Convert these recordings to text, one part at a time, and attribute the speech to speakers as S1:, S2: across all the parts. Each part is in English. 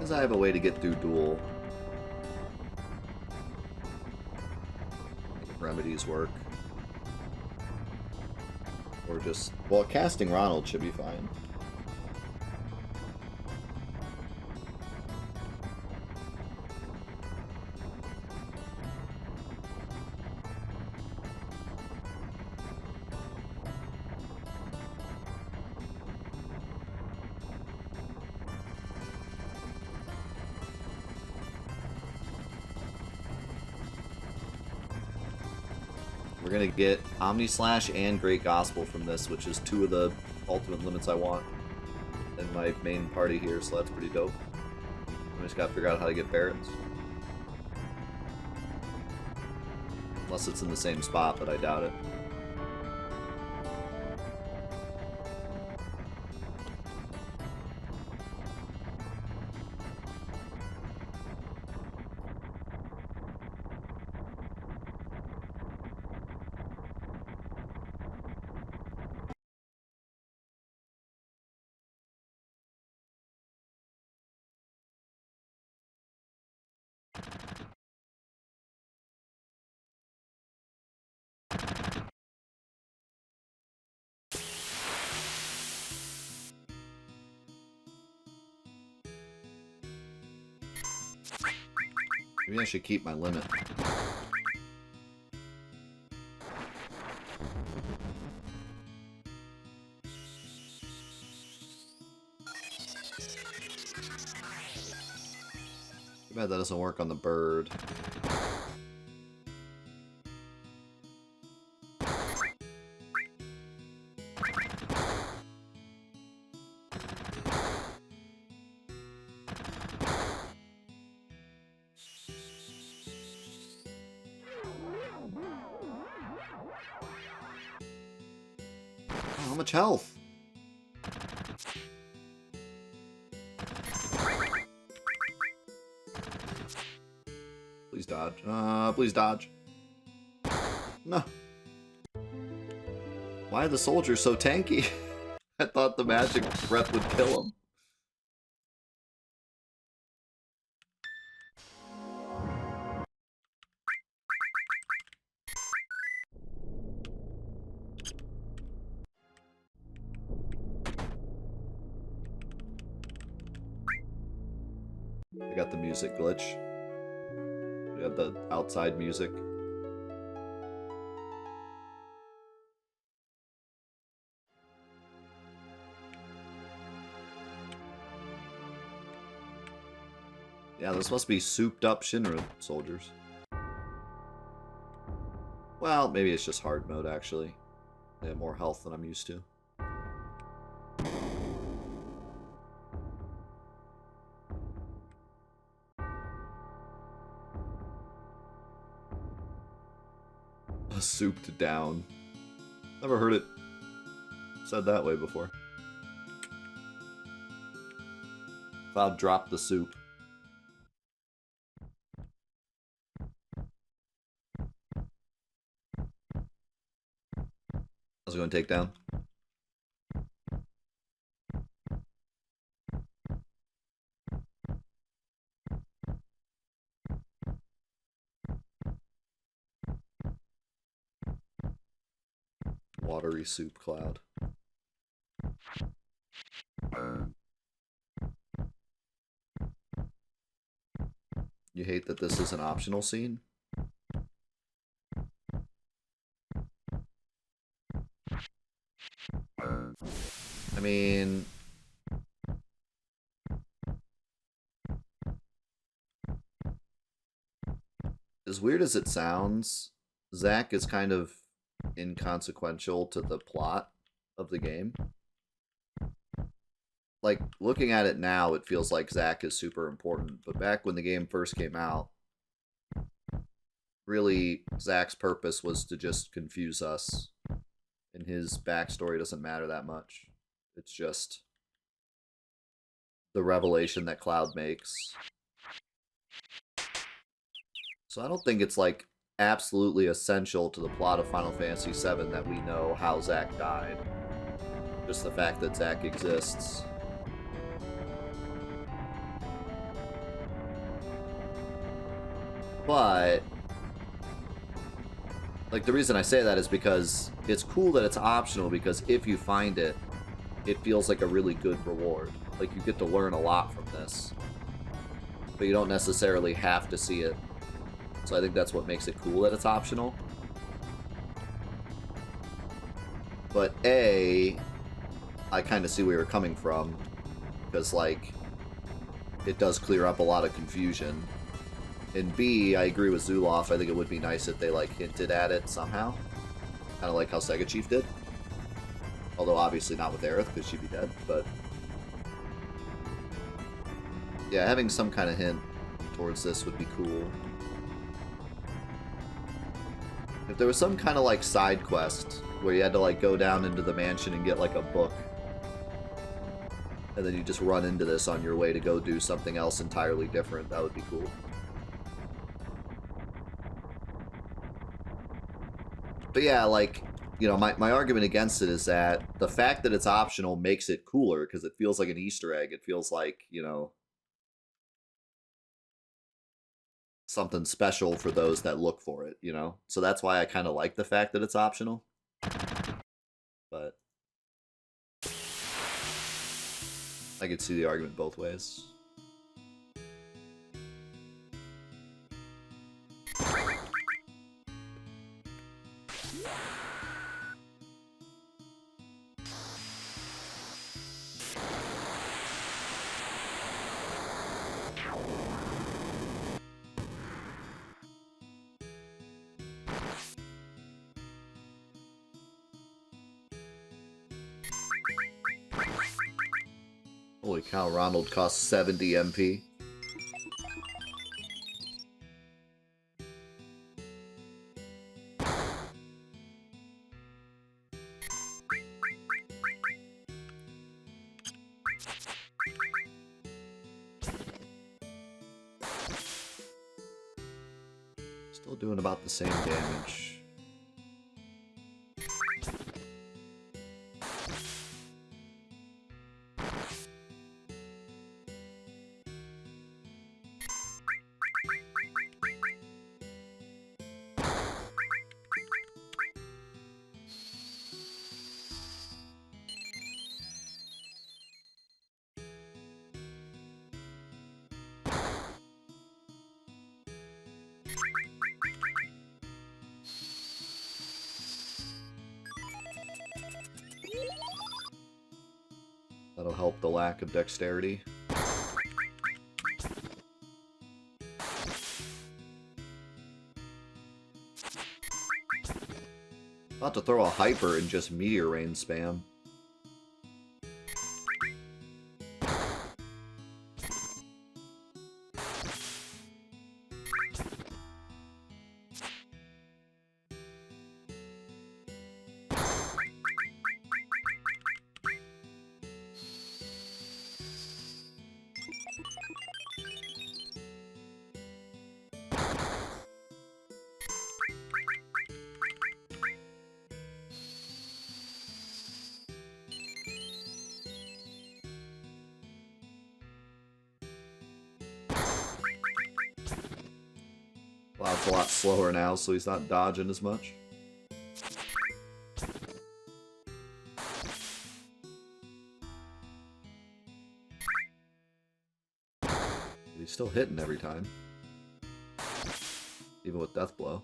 S1: long as I have a way to get through duel. If remedies work. Or just... Well, casting Ronald should be fine. We're gonna get Omni Slash and Great Gospel from this, which is two of the ultimate limits I want in my main party here, so that's pretty dope. I just gotta figure out how to get Barrets. Unless it's in the same spot, but I doubt it. Maybe I should keep my limit. Too bad that doesn't work on the bird. How much health? Please dodge. Please dodge. No. Why are the soldiers so tanky? I thought the magic breath would kill them. I got the music glitch. We have the outside music. Yeah, this must be souped up Shinra soldiers. Well, maybe it's just hard mode actually. They have more health than I'm used to. Souped down. Never heard it said that way before. Cloud dropped the soup. How's it going to take down? Watery soup cloud. You hate that this is an optional scene? I mean... as weird as it sounds, Zack is kind of inconsequential to the plot of the game. Like, looking at it now, it feels like Zack is super important, but back when the game first came out, really, Zack's purpose was to just confuse us, and his backstory doesn't matter that much. It's just the revelation that Cloud makes. So I don't think it's, like, absolutely essential to the plot of Final Fantasy VII that we know how Zack died. Just the fact that Zack exists. But like, the reason I say that is because it's cool that it's optional, because if you find it, it feels like a really good reward. Like, you get to learn a lot from this, but you don't necessarily have to see it. So I think that's what makes it cool that it's optional. But A, I kind of see where you're coming from, because, like, it does clear up a lot of confusion. And B, I agree with Zuloff. I think it would be nice if they, like, hinted at it somehow. Kind of like how Sega Chief did. Although, obviously not with Aerith, because she'd be dead, but... yeah, having some kind of hint towards this would be cool. If there was some kind of, like, side quest where you had to, like, go down into the mansion and get, like, a book, and then you just run into this on your way to go do something else entirely different, that would be cool. But yeah, like, you know, my argument against it is that the fact that it's optional makes it cooler, because it feels like an Easter egg. It feels like, you know, something special for those that look for it, you know? So that's why I kind of like the fact that it's optional. But I could see the argument both ways. Holy cow, Ronald costs 70 MP. Still doing about the same damage. That'll help the lack of dexterity. About to throw a hyper and just meteor rain spam. Cloud's a lot slower now, so he's not dodging as much. But he's still hitting every time. Even with Death Blow.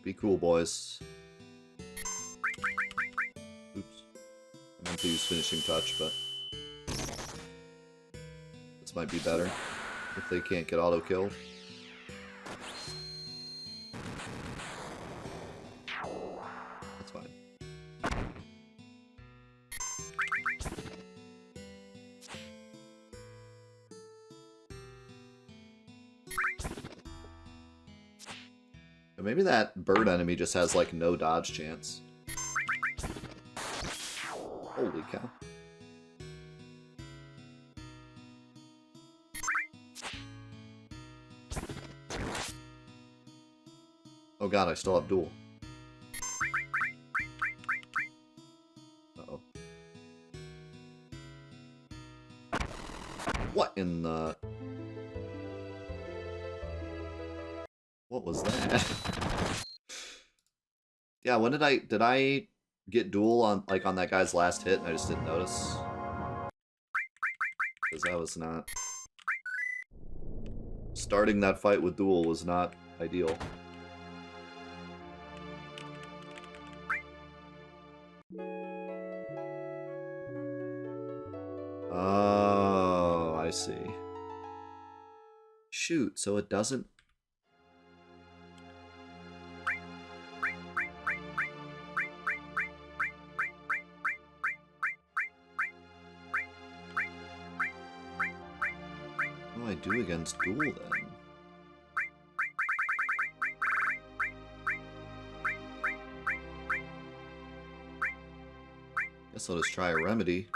S1: Be cool, boys. Oops. I meant to use finishing touch, but this might be better if they can't get auto-killed. Maybe that bird enemy just has, like, no dodge chance. Holy cow. Oh god, I still have duel. Uh-oh. What in the... What was that? Yeah, when did I get duel on, like, on that guy's last hit and I just didn't notice? Because that was not... Starting that fight with duel was not ideal. Oh, I see. Shoot, so it doesn't... What do I do against duel then? Guess I'll just try a remedy.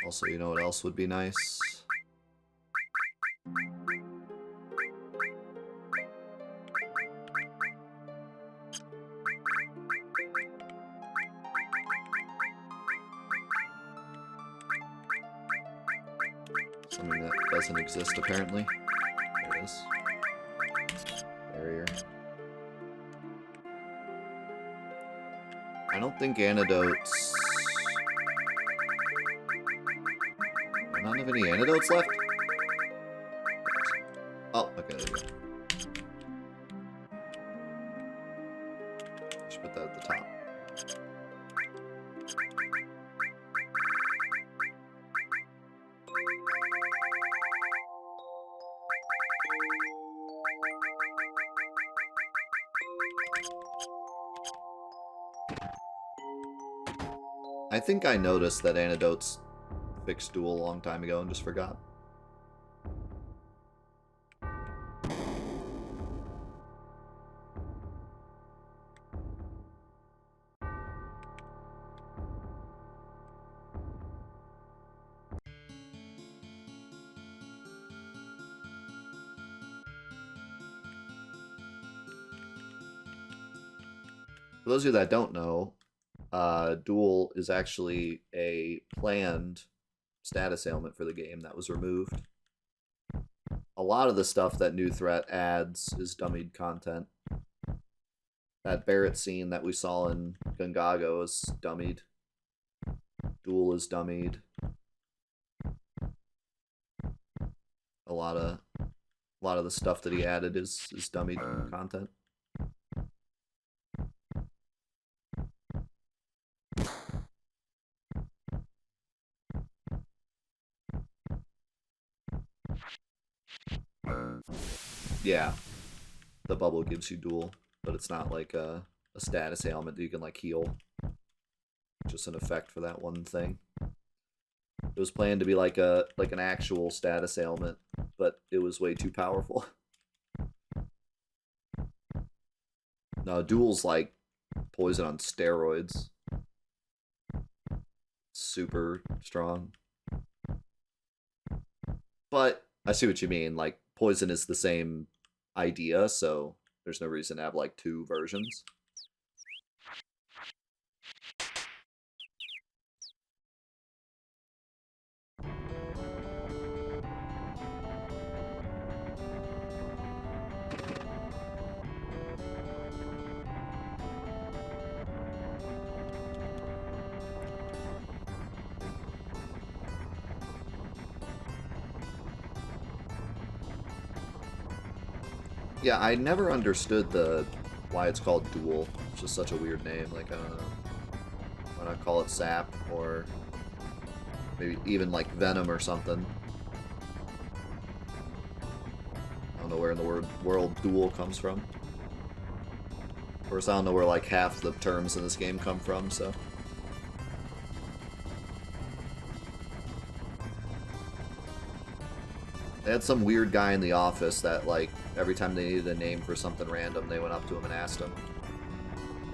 S1: Also, you know what else would be nice? Something that doesn't exist, apparently. There it is. Barrier. I don't think antidotes... Do I not have any antidotes left? Oh, okay, there we go. Should put that at the top. I think I noticed that antidotes fixed duel a long time ago and just forgot. For those of you that don't know, duel is actually a planned status ailment for the game that was removed. A lot of the stuff that New Threat adds is dummied content. That Barrett scene that we saw in Gungago is dummied. Duel is dummied. A lot of the stuff that he added is dummied content. Yeah, the bubble gives you duel, but it's not like a status ailment that you can like heal. Just an effect for that one thing. It was planned to be like an actual status ailment, but it was way too powerful. No, duel's like poison on steroids. Super strong. But I see what you mean, like poison is the same idea, so there's no reason to have like two versions. Yeah, I never understood why it's called Duel. It's just such a weird name. Like, I don't know. Why not call it Sap or maybe even like Venom or something? I don't know where in the world Duel comes from. Of course, I don't know where like half the terms in this game come from, so. They had some weird guy in the office that, like, every time they needed a name for something random, they went up to him and asked him.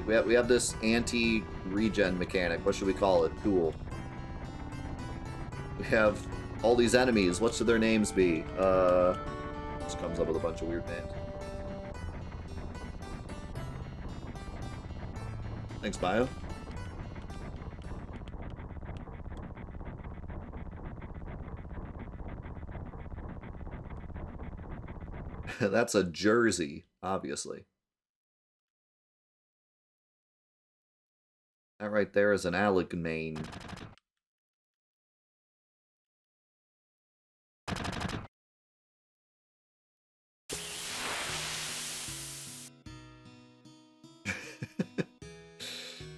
S1: Like, we have this anti-regen mechanic. What should we call it? Cool. We have all these enemies. What should their names be? Just comes up with a bunch of weird names. Thanks, Bio. That's a jersey, obviously. That right there is an Allegheny.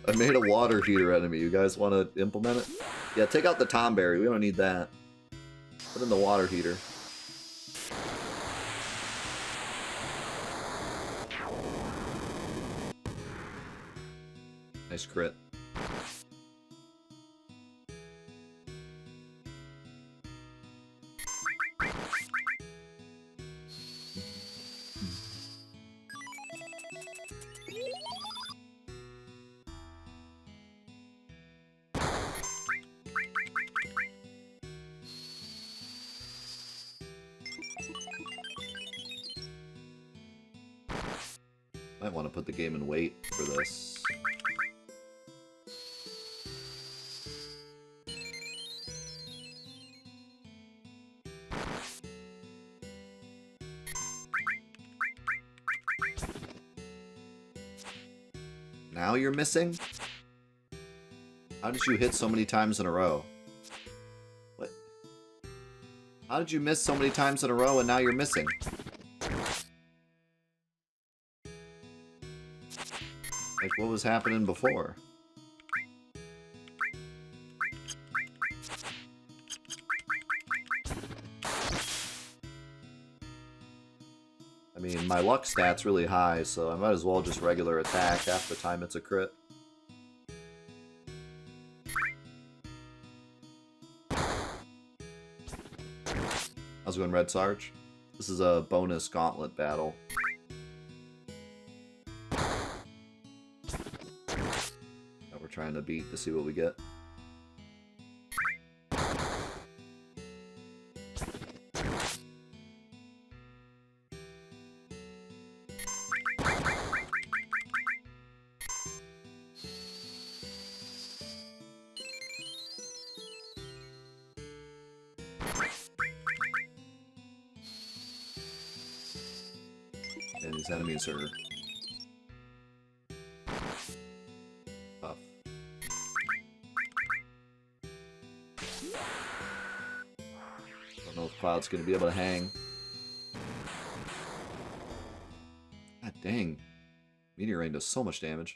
S1: I made a water heater enemy. You guys want to implement it? Yeah, take out the Tomberry. We don't need that. Put in the water heater. Nice crit. Might want to put the game in wait for this. Now you're missing? How did you hit so many times in a row? What? How did you miss so many times in a row and now you're missing? Like, what was happening before? I mean, my luck stat's really high, so I might as well just regular attack half the time it's a crit. How's it going, Red Sarge? This is a bonus gauntlet battle. That we're trying to beat to see what we get. And these enemies are tough. Don't know if Cloud's gonna be able to hang. God dang. Meteor Rain does so much damage.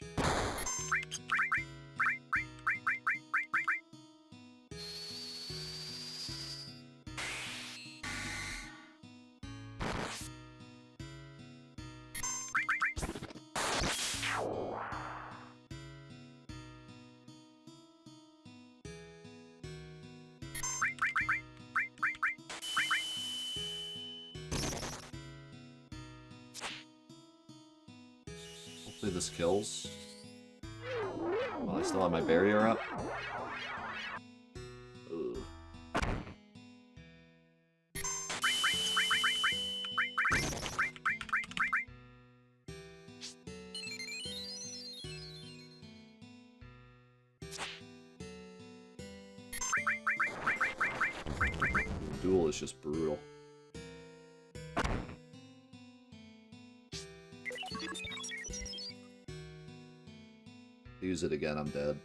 S1: Hopefully this kills. Well, I still have my barrier up. Ugh. Duel is just brutal. Use it again, I'm dead.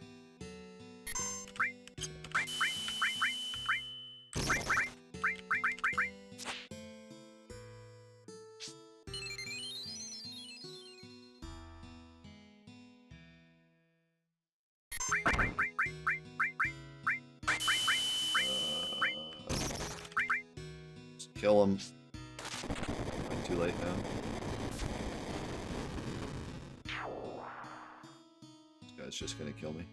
S1: Just kill him. Too late now. It's just gonna kill me.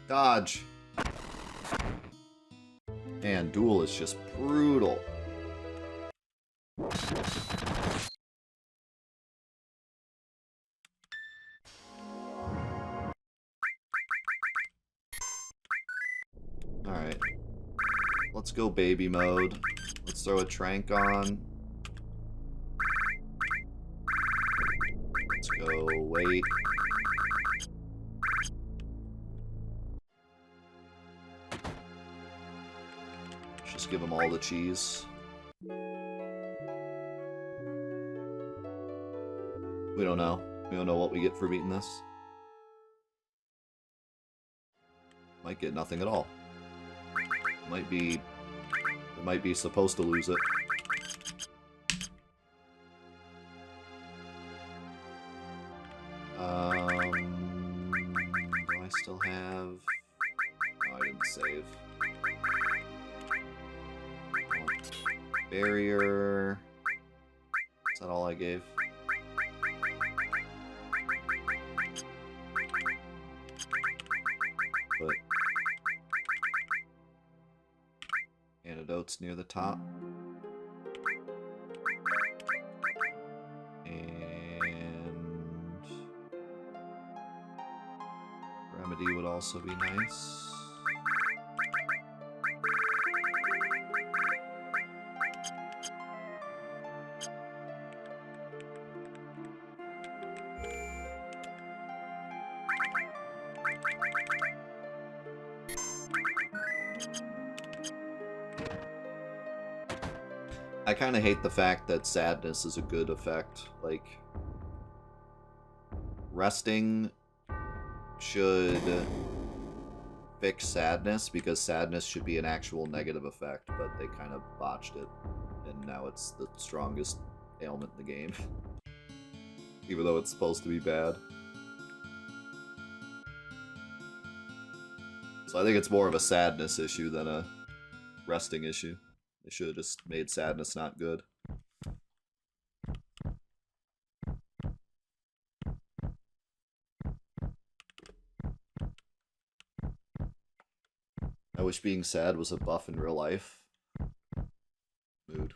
S1: Dodge. Man, Duel is just brutal. Alright. Let's go baby mode. Let's throw a Trank on. Let's go wait. Let's just give them all the cheese. We don't know. We don't know what we get for beating this. Might get nothing at all. Might be supposed to lose it. Do I still have... No, I didn't save. Barrier... Is that all I gave? But... Antidotes near the top. And... Remedy would also be nice. I kind of hate the fact that sadness is a good effect. Like, resting should fix sadness, because sadness should be an actual negative effect, but they kind of botched it, and now it's the strongest ailment in the game. Even though it's supposed to be bad. So I think it's more of a sadness issue than a resting issue. They should have just made sadness not good. I wish being sad was a buff in real life. Mood.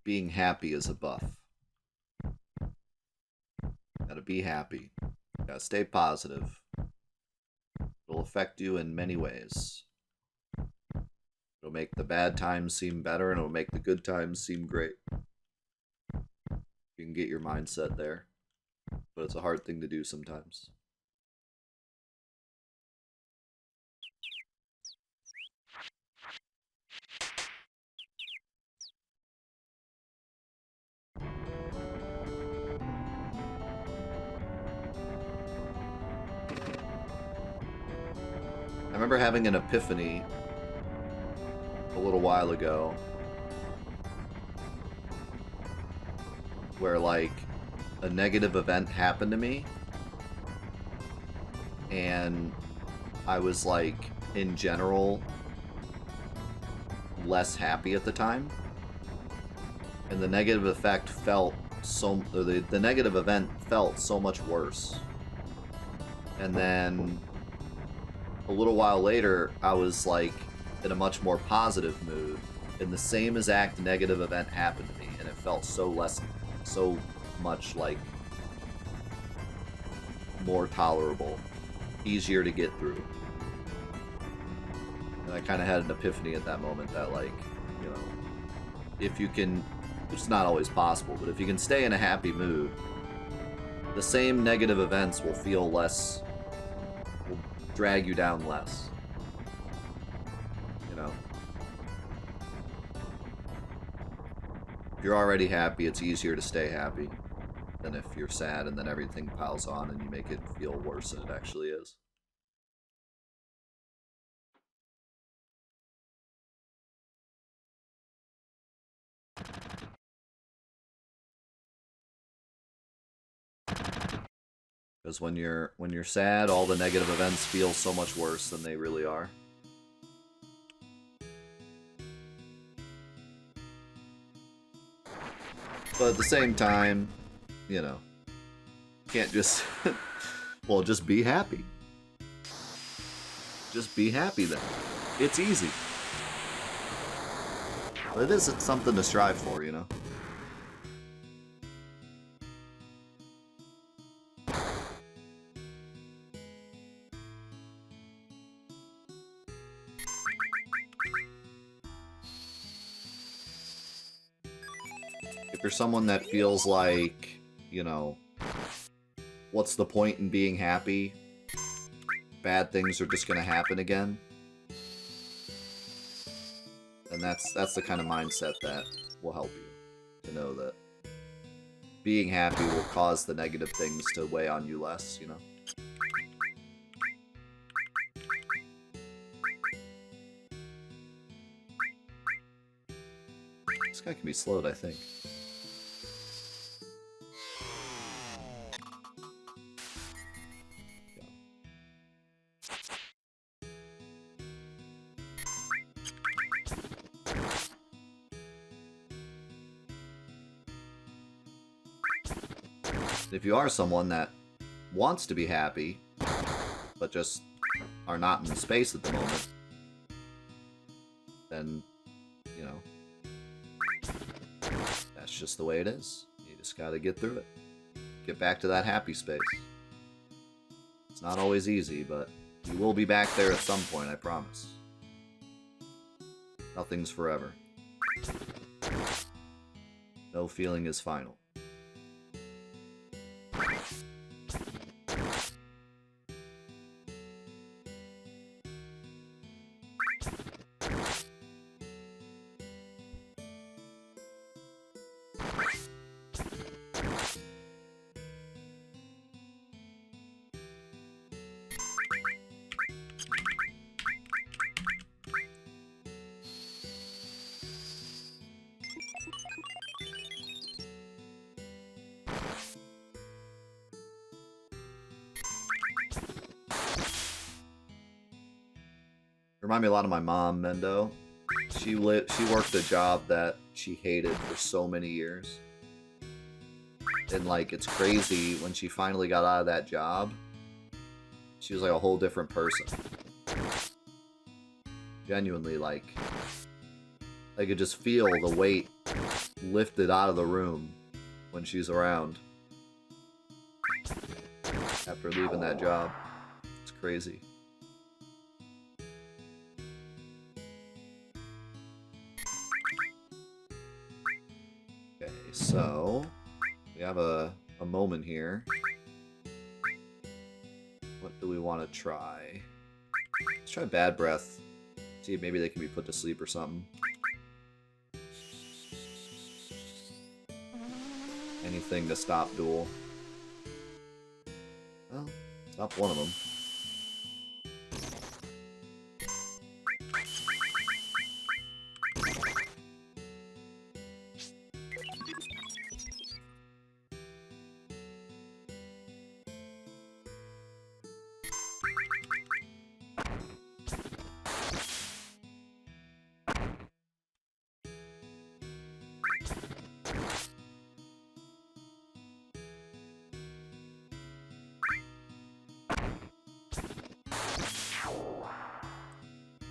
S1: Being happy is a buff. Gotta be happy. Gotta stay positive. It'll affect you in many ways. It'll make the bad times seem better, and it'll make the good times seem great. You can get your mindset there. But it's a hard thing to do sometimes. I remember having an epiphany a little while ago where, like, a negative event happened to me and I was, like, in general less happy at the time, and the negative effect felt so the negative event felt so much worse. And then a little while later, I was, like, in a much more positive mood, and the same exact negative event happened to me, and it felt so much, like, more tolerable, easier to get through. And I kind of had an epiphany at that moment that, like, you know, if you can, it's not always possible, but if you can stay in a happy mood, the same negative events will feel less, will drag you down less. You know? If you're already happy, it's easier to stay happy than if you're sad and then everything piles on and you make it feel worse than it actually is. Because when you're sad, all the negative events feel so much worse than they really are. But at the same time, you know, can't just well, just be happy. Just be happy then. It's easy. But it isn't something to strive for, you know. If you're someone that feels like, you know, what's the point in being happy? Bad things are just going to happen again. And that's the kind of mindset that will help you to know that being happy will cause the negative things to weigh on you less, you know? This guy can be slowed, I think. If you are someone that wants to be happy, but just are not in the space at the moment, then, you know, that's just the way it is. You just gotta get through it. Get back to that happy space. It's not always easy, but you will be back there at some point, I promise. Nothing's forever. No feeling is final. Remind me a lot of my mom, Mendo. She worked a job that she hated for so many years. And, like, it's crazy, when she finally got out of that job, she was like a whole different person. Genuinely, like, I could just feel the weight lifted out of the room when she's around after leaving that job. It's crazy. Okay, so we have a moment here. What do we want to try? Let's try Bad Breath. See if maybe they can be put to sleep or something. Anything to stop Duel. Well, stop one of them.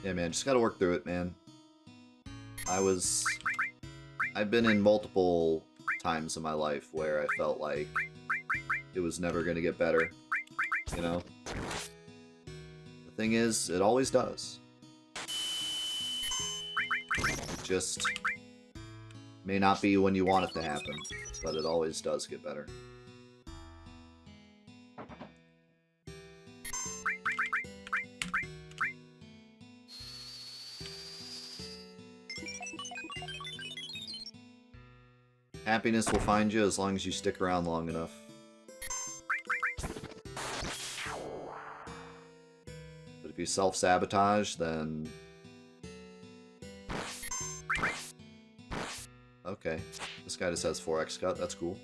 S1: Yeah, man, just gotta work through it, man. I've been in multiple times in my life where I felt like it was never gonna get better, you know? The thing is, it always does. It just may not be when you want it to happen, but it always does get better. Happiness will find you as long as you stick around long enough. But if you self-sabotage, then... Okay. This guy just has 4x cut, that's cool.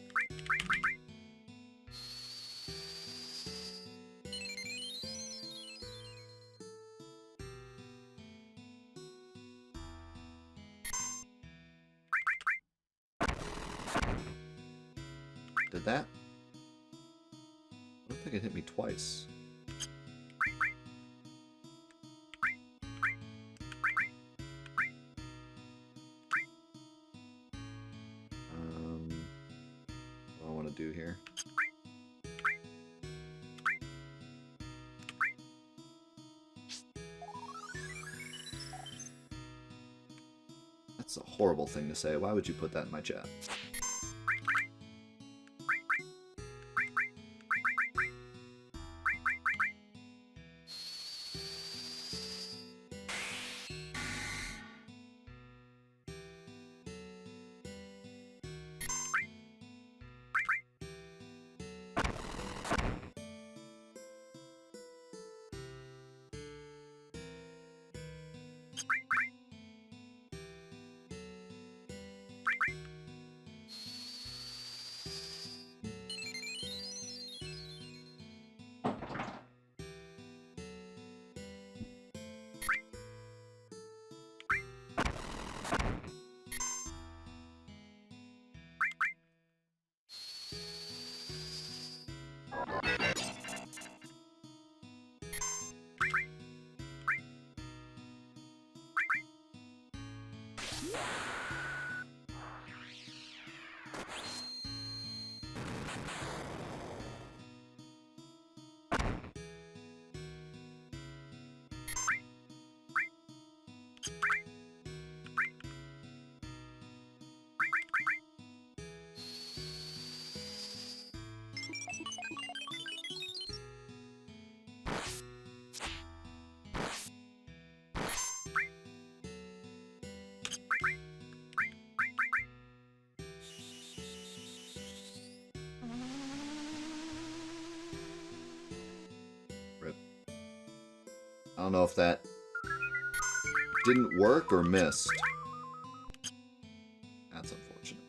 S1: Did that? I don't think it hit me twice. What do I want to do here? That's a horrible thing to say. Why would you put that in my chat? I don't know if that didn't work or missed. That's unfortunate.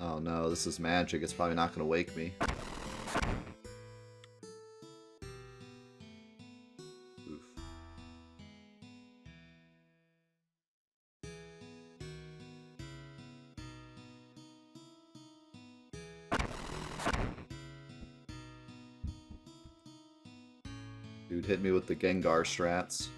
S1: Oh no, this is magic. It's probably not going to wake me. Oof. Dude hit me with the Gengar strats.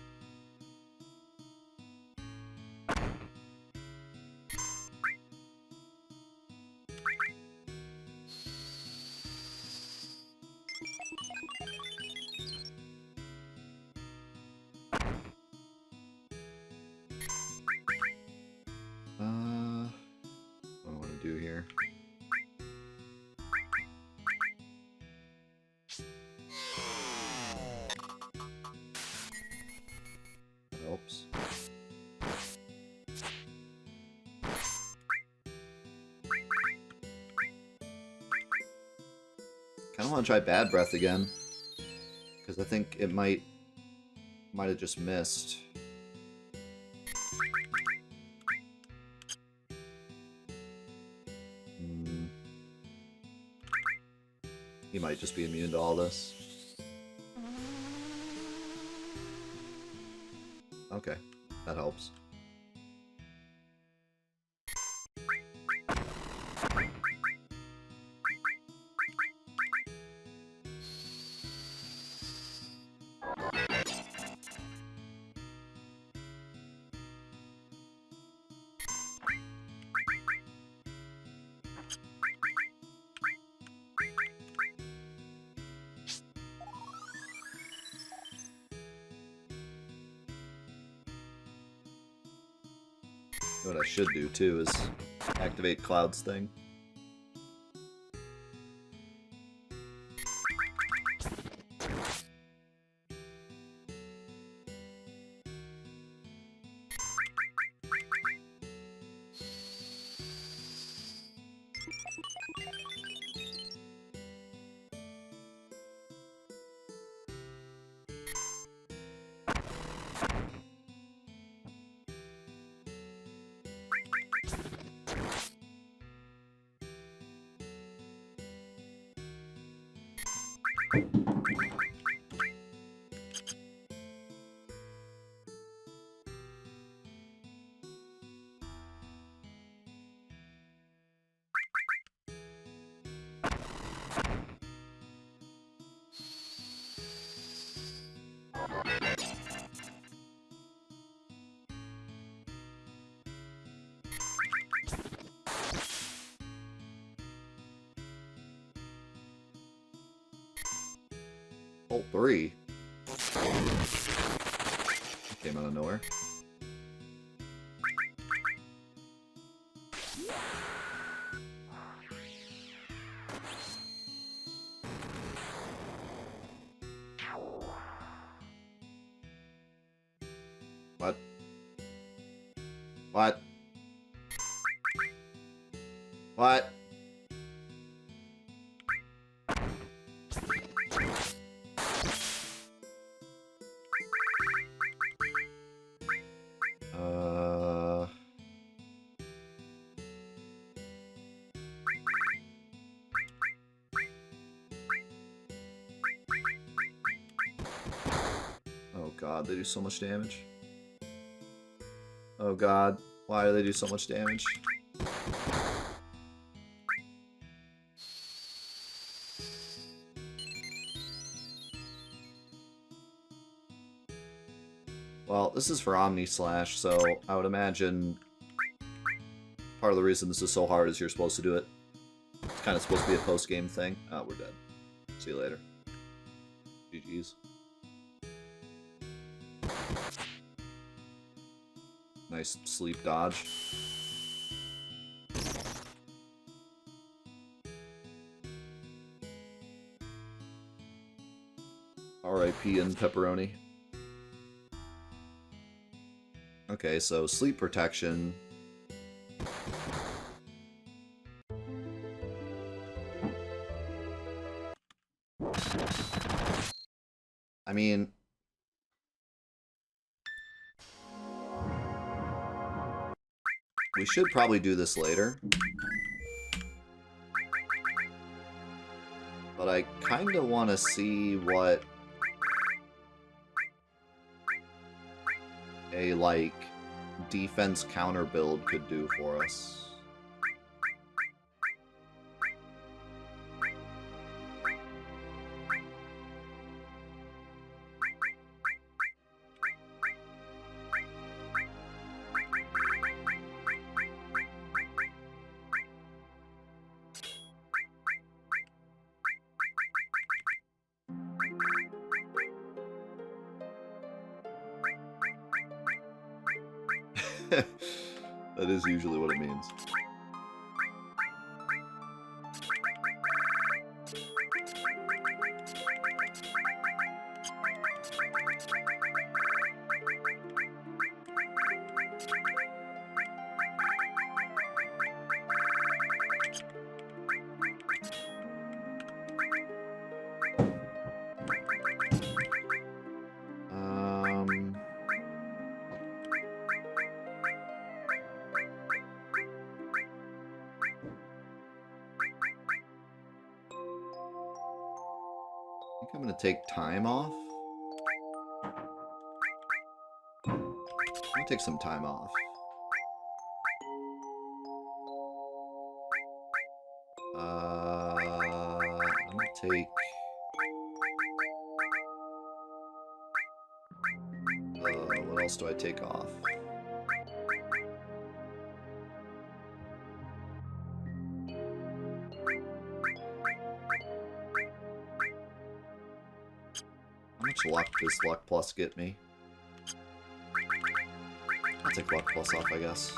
S1: What do I want to do here? That helps. Kind of want to try Bad Breath again, because I think it might have just missed. He might just be immune to all this. Okay, that helps. What I should do too is activate Cloud's thing. Bolt 3. Came out of nowhere. What? What? What? Oh god, they do so much damage. Oh god, why do they do so much damage? Well, this is for Omni Slash, so I would imagine part of the reason this is so hard is you're supposed to do it. It's kind of supposed to be a post-game thing. Oh, we're dead. See you later. GG's. Nice sleep dodge. R.I.P. and pepperoni. Okay, so sleep protection. I mean, we should probably do this later. But I kind of want to see what a, like, defense counter build could do for us. That is usually what it means. I'm gonna take time off. I'm gonna take some time off. I'm gonna take... what else do I take off? How much luck does Luck Plus get me? I'll take Luck Plus off, I guess.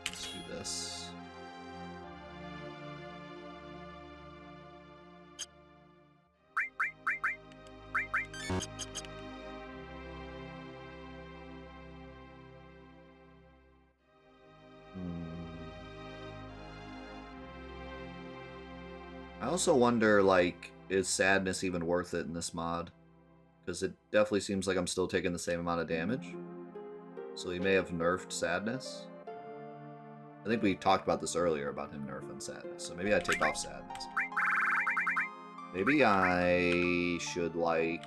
S1: Let's do this. I also wonder, like, is Sadness even worth it in this mod? Because it definitely seems like I'm still taking the same amount of damage. So he may have nerfed Sadness. I think we talked about this earlier, about him nerfing Sadness. So maybe I take off Sadness. Maybe I should, like,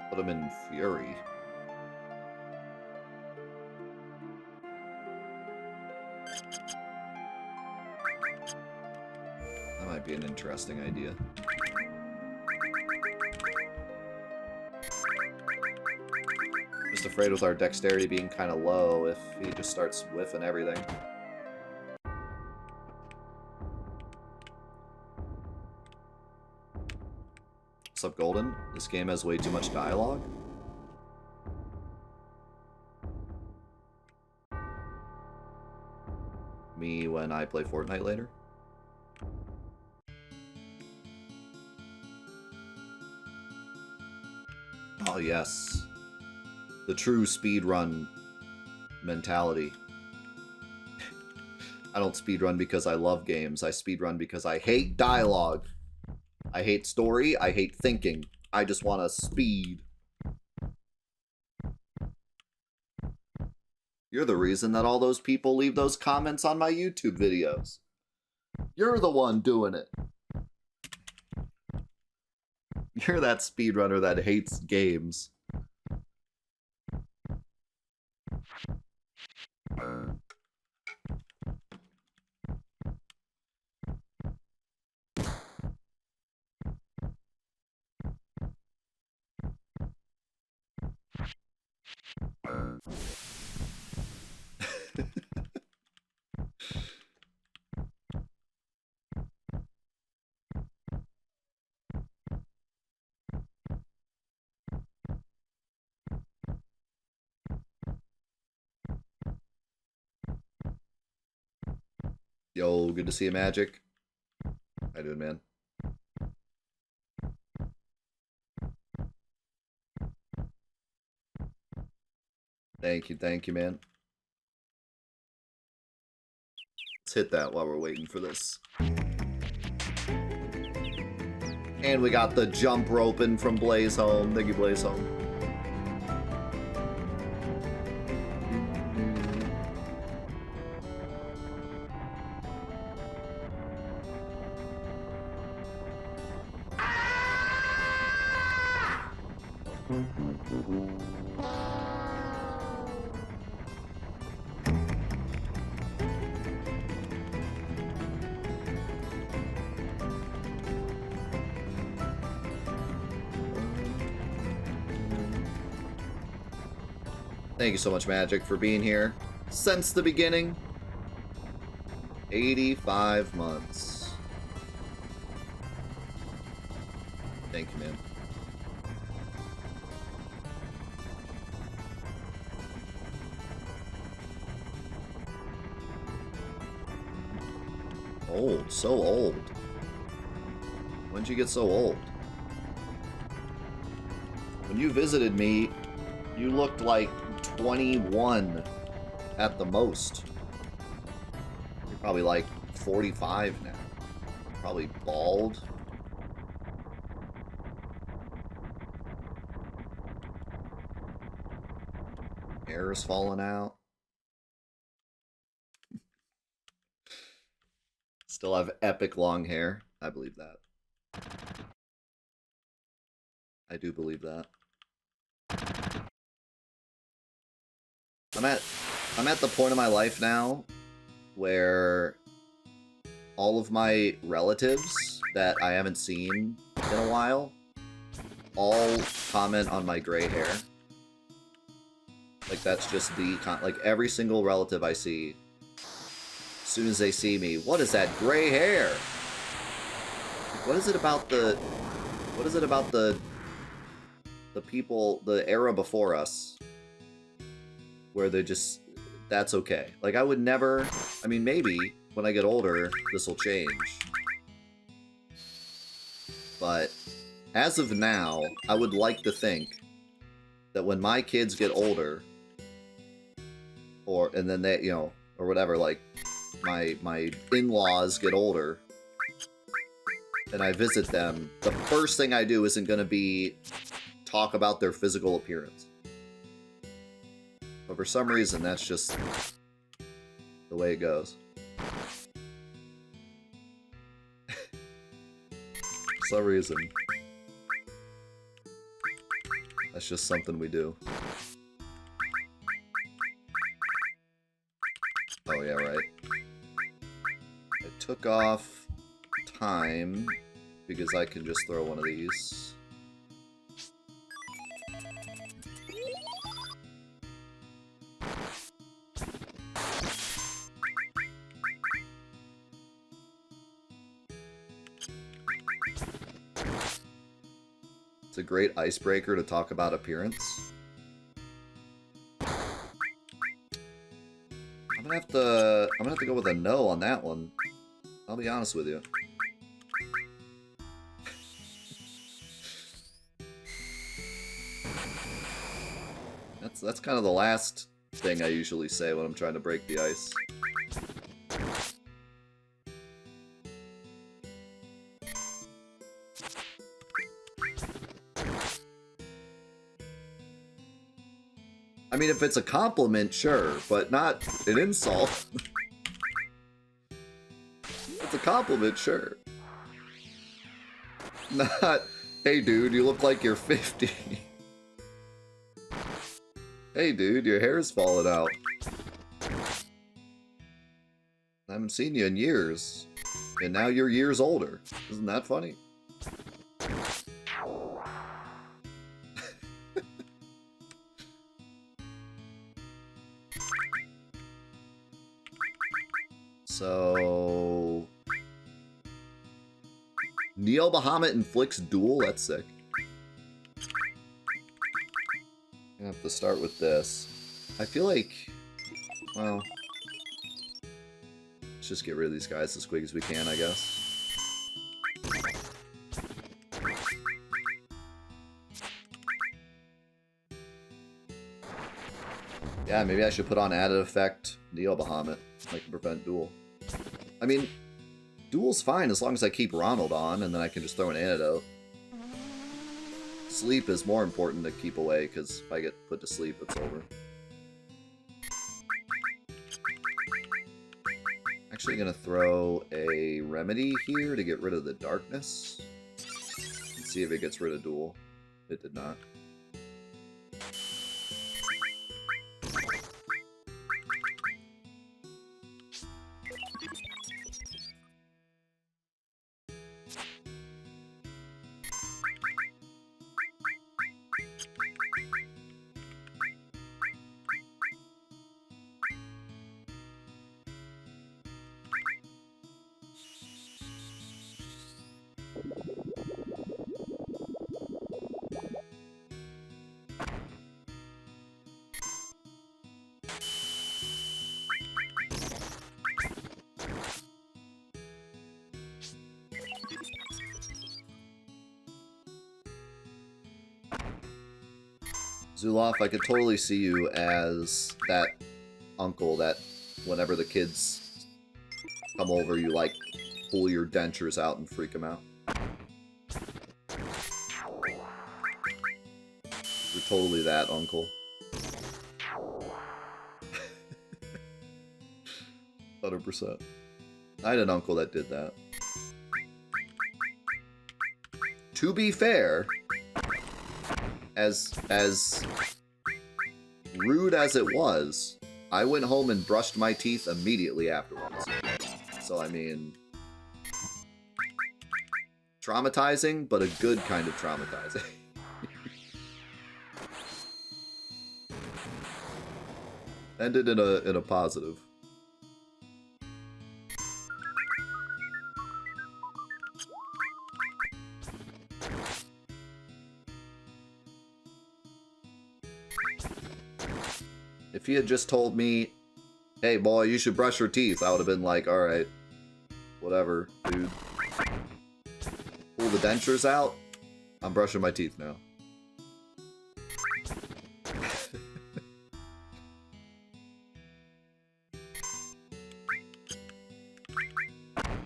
S1: put him in Fury. That might be an interesting idea. Just afraid with our dexterity being kind of low if he just starts whiffing everything. up, Golden? This game has way too much dialogue? Me when I play Fortnite later? Oh, yes. The true speedrun mentality. I don't speedrun because I love games. I speedrun because I hate dialogue. I hate story. I hate thinking. I just want to speed. You're the reason that all those people leave those comments on my YouTube videos. You're the one doing it. You're that speedrunner that hates games. Yo, good to see you, Magic. How you doing, man? Thank you, man. Let's hit that while we're waiting for this. And we got the jump roping from Blaze Home. Thank you, Blaze Home. Thank you so much, Magic, for being here since the beginning. 85 months. Thank you, man. Old, so old. When'd you get so old? When you visited me, you looked like 21 at the most. You're probably like 45 now. Probably bald. Hair is falling out. Still have epic long hair. I believe that. I do believe that. I'm at the point of my life now where all of my relatives that I haven't seen in a while all comment on my gray hair. Like, that's just the like every single relative I see, as soon as they see me, what is that gray hair? What is it about the people, the era before us, where they're just, that's okay. Like, I would never, I mean, maybe when I get older, this will change. But as of now, I would like to think that when my kids get older, and then they, you know, or whatever, like, my in-laws get older, and I visit them, the first thing I do isn't going to be talk about their physical appearance. But for some reason, that's just the way it goes. For some reason. That's just something we do. Oh yeah, right. I took off time because I can just throw one of these. It's a great icebreaker to talk about appearance. I'm gonna have to go with a no on that one. I'll be honest with you. That's kind of the last thing I usually say when I'm trying to break the ice. I mean, if it's a compliment, sure, but not an insult. If it's a compliment, sure. Not, hey dude, you look like you're 50. Hey dude, your hair's falling out. I haven't seen you in years. And now you're years older. Isn't that funny? So... Neo Bahamut inflicts duel? That's sick. I have to start with this. I feel like... Well... Let's just get rid of these guys as quick as we can, I guess. Yeah, maybe I should put on added effect Neo Bahamut. I can prevent duel. I mean, duel's fine as long as I keep Ronald on, and then I can just throw an antidote. Sleep is more important to keep away, because if I get put to sleep, it's over. Actually gonna throw a remedy here to get rid of the darkness. Let's see if it gets rid of duel. It did not. Zuloff, I could totally see you as that uncle that whenever the kids come over, you, like, pull your dentures out and freak them out. You're totally that uncle. 100%. I had an uncle that did that. To be fair... As rude as it was, I went home and brushed my teeth immediately afterwards. So, I mean... Traumatizing, but a good kind of traumatizing. Ended in a positive. If he had just told me, hey boy, you should brush your teeth, I would have been like, alright, whatever, dude. Pull the dentures out, I'm brushing my teeth now.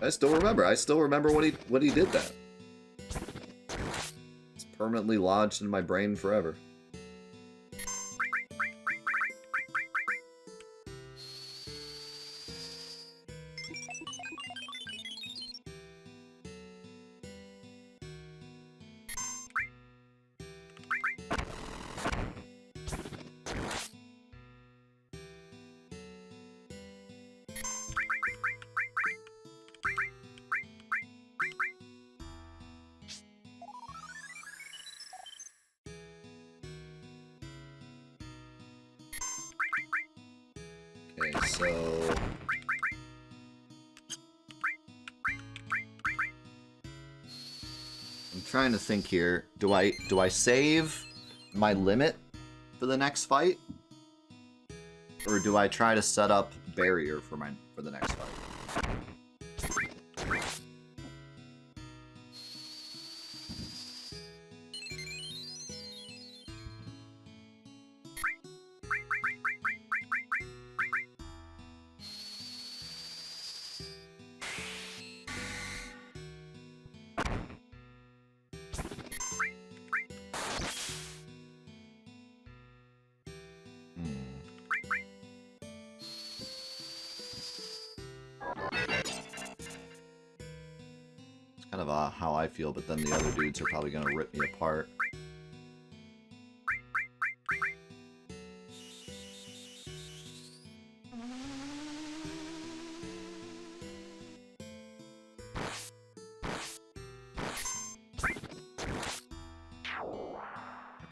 S1: I still remember when he did that. It's permanently lodged in my brain forever. Okay, so... I'm trying to think here. Do I save my limit for the next fight? Or do I try to set up barrier for the next fight? Kind of how I feel, but then the other dudes are probably going to rip me apart.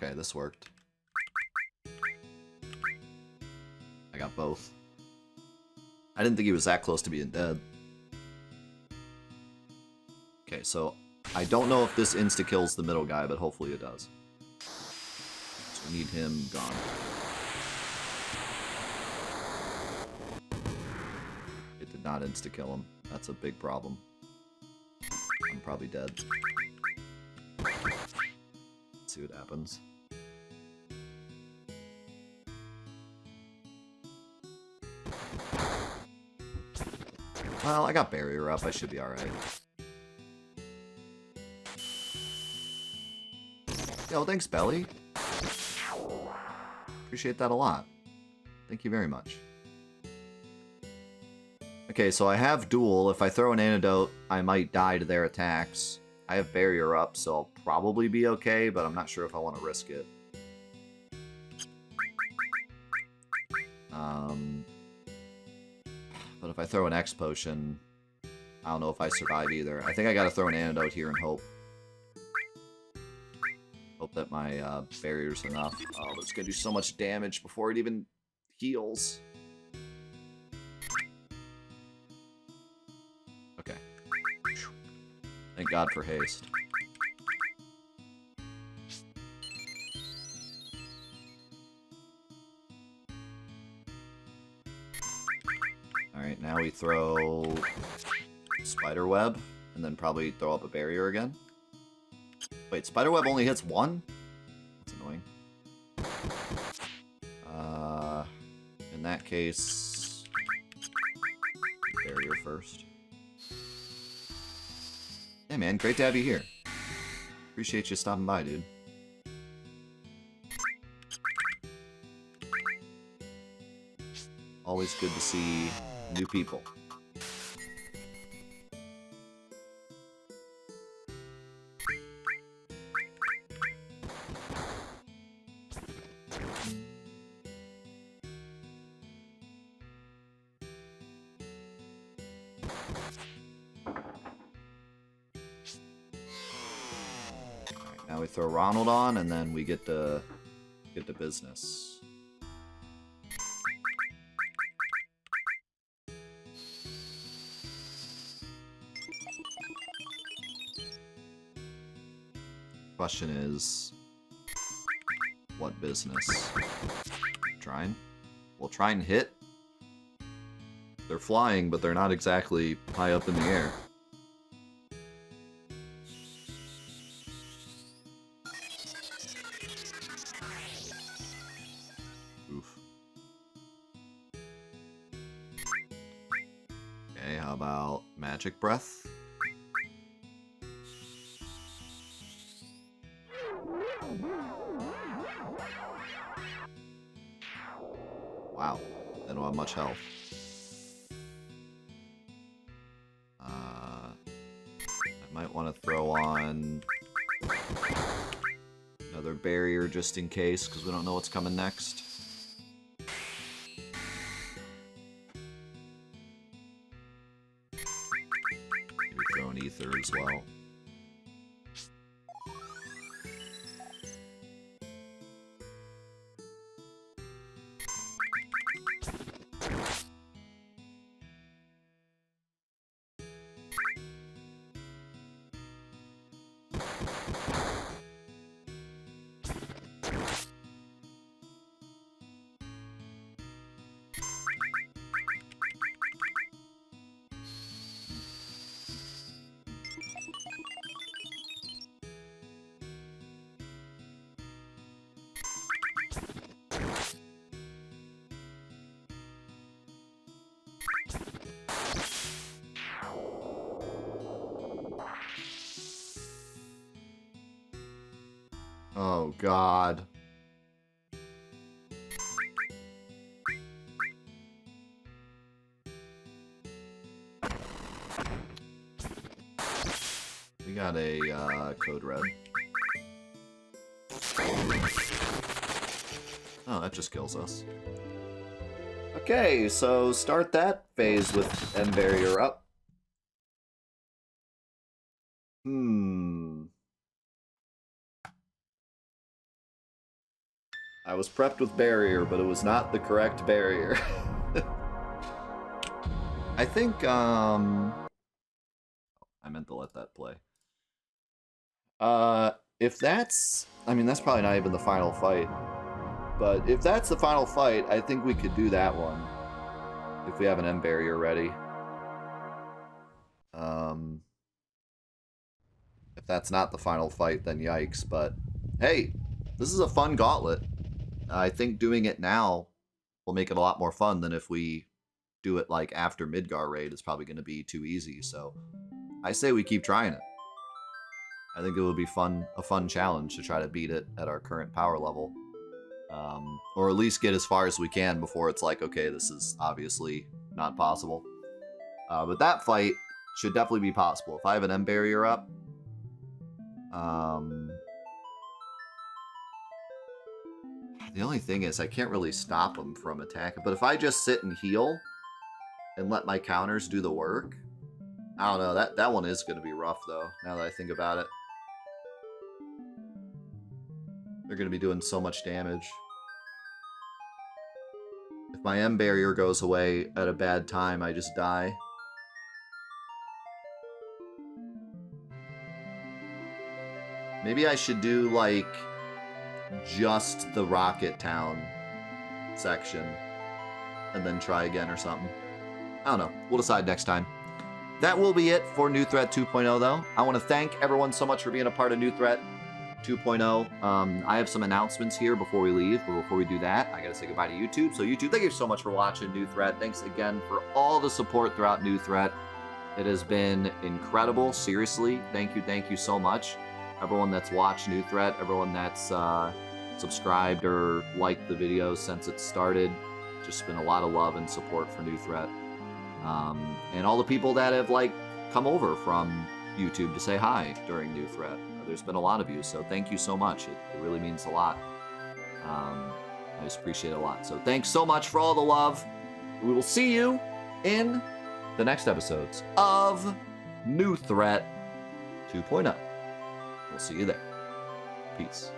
S1: Okay, this worked. I got both. I didn't think he was that close to being dead. Okay, so I don't know if this insta-kills the middle guy, but hopefully it does. So we need him gone. It did not insta-kill him. That's a big problem. I'm probably dead. Let's see what happens. Well, I got barrier up. I should be alright. Yo, thanks, Belly. Appreciate that a lot. Thank you very much. Okay, so I have duel. If I throw an antidote, I might die to their attacks. I have barrier up, so I'll probably be okay, but I'm not sure if I want to risk it. But if I throw an X potion, I don't know if I survive either. I think I gotta throw an antidote here and hope. Hope that my barrier's enough. Oh, but it's gonna do so much damage before it even heals. Okay. Thank God for haste. Alright, now we throw spiderweb, and then probably throw up a barrier again. Wait, spiderweb only hits one? That's annoying. In that case, barrier first. Hey man, great to have you here. Appreciate you stopping by, dude. Always good to see new people. Now we throw Ronald on, and then we get to business. Question is, what business? Trying? We'll try and hit. They're flying, but they're not exactly high up in the air. Oof. Okay, how about Magic Breath? Wow, they don't have much health. I might want to throw on another barrier just in case, because we don't know what's coming next. Maybe throw an ether as well. Oh, God. We got a code red. Oh, that just kills us. Okay, so start that phase with end barrier up. I was prepped with barrier, but it was not the correct barrier. I think, I meant to let that play. If that's... I mean, that's probably not even the final fight. But if that's the final fight, I think we could do that one. If we have an M barrier ready. If that's not the final fight, then yikes. But, hey, this is a fun gauntlet. I think doing it now will make it a lot more fun than if we do it, like, after Midgar raid. It's probably going to be too easy, so I say we keep trying it. I think it would be a fun challenge to try to beat it at our current power level. Or at least get as far as we can before it's like, okay, this is obviously not possible. But that fight should definitely be possible. If I have an M barrier up, the only thing is I can't really stop him from attacking. But if I just sit and heal and let my counters do the work, I don't know. That one is going to be rough, though, now that I think about it. They're going to be doing so much damage. If my M barrier goes away at a bad time, I just die. Maybe I should do, like, just the Rocket Town section and then try again or something. I don't know. We'll decide next time. That will be it for New Threat 2.0, though. I want to thank everyone so much for being a part of New Threat 2.0. I have some announcements here before we leave, but before we do that, I gotta say goodbye to YouTube. So YouTube, thank you so much for watching New Threat. Thanks again for all the support throughout New Threat. It has been incredible, seriously. Thank you so much. Everyone that's watched New Threat, everyone that's subscribed or liked the videos since it started. Just been a lot of love and support for New Threat. And all the people that have, like, come over from YouTube to say hi during New Threat. There's been a lot of you, so thank you so much. It really means a lot. I just appreciate it a lot. So thanks so much for all the love. We will see you in the next episodes of New Threat 2.0. We'll see you there. Peace.